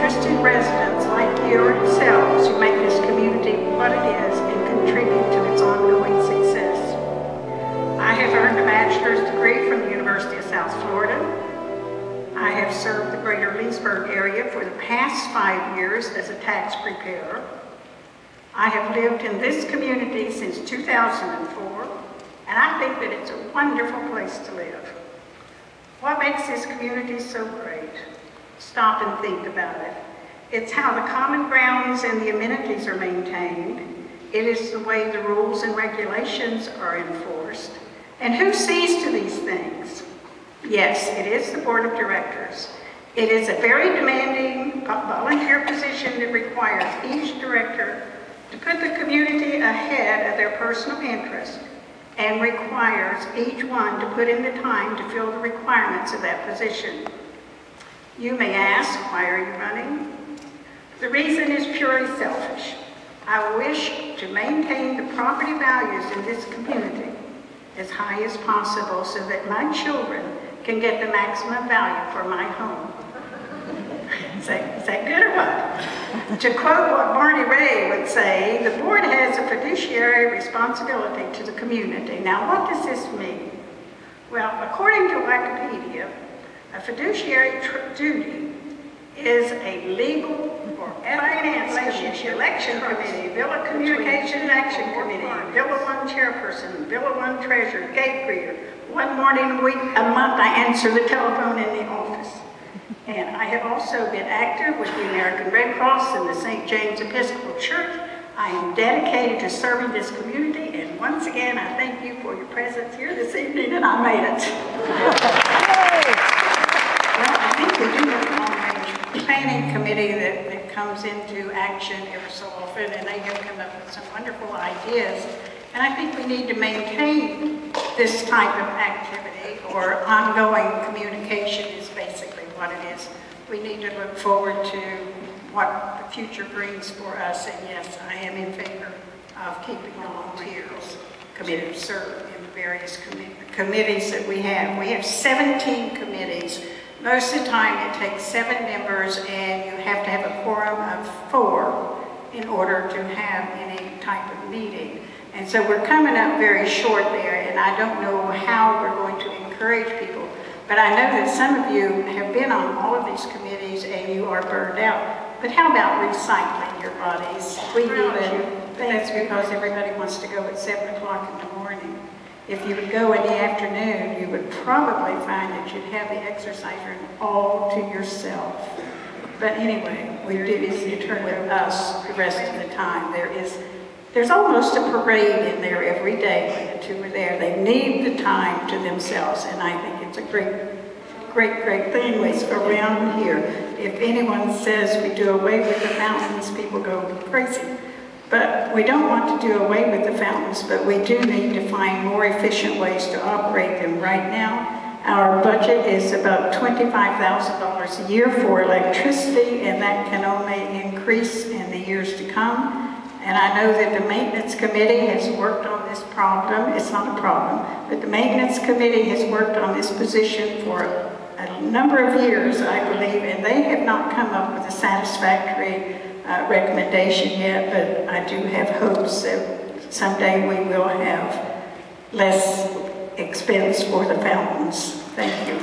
interested residents like you yourselves who make this community what it is and contribute to its ongoing success. I have earned a bachelor's degree from the University of South Florida. I have served the greater Leesburg area for the past 5 years as a tax preparer. I have lived in this community since 2004, and I think that it's a wonderful place to live. What makes this community so great? Stop and think about it. It's how the common grounds and the amenities are maintained. It is the way the rules and regulations are enforced. And who sees to these things? Yes, it is the board of directors. It is a very demanding volunteer position that requires each director to put the community ahead of their personal interest and requires each one to put in the time to fill the requirements of that position. You may ask, why are you running? The reason is purely selfish. I wish to maintain the property values in this community as high as possible so that my children can get the maximum value for my home. Is that good or what? To quote what Barney Ray would say, the board has a fiduciary responsibility to the community. Now, what does this mean? Well, according to Wikipedia, a fiduciary duty is a legal or finance committee, election committee, villa communication action committee, villa one chairperson, villa one treasurer, gate greeter. One morning a month I answer the telephone in the office. And I have also been active with the American Red Cross and the St. James Episcopal Church. I am dedicated to serving this community, and once again, I thank you for your presence here this evening, and I made it. Well, I think we do have a long-range planning committee that comes into action every so often, and they have come up with some wonderful ideas. And I think we need to maintain this type of activity, or ongoing communication is basically what it is. We need to look forward to what the future brings for us, and yes, I am in favor of keeping volunteers committed to serve in the various committees that we have. We have 17 committees. Most of the time it takes 7 members, and you have to have a quorum of 4 in order to have any type of meeting. And so we're coming up very short there, and I don't know how we're going to encourage people. But I know that some of you have been on all of these committees and you are burned out. But how about recycling your bodies? We do that. That's because everybody wants to go at 7 o'clock in the morning. If you would go in the afternoon, you would probably find that you'd have the exercise room all to yourself. But anyway, we do this in turn with us the rest of the time. There's almost a parade in there every day when the two are there. They need the time to themselves, and I think it's a great thing around here. If anyone says we do away with the fountains, people go crazy. But we don't want to do away with the fountains, but we do need to find more efficient ways to operate them. Right now, our budget is about $25,000 a year for electricity, and that can only increase in the years to come. And I know that the maintenance committee has worked on this problem. It's not a problem, but the maintenance committee has worked on this position for a number of years, I believe, and they have not come up with a satisfactory recommendation yet, but I do have hopes that someday we will have less expense for the fountains. Thank you.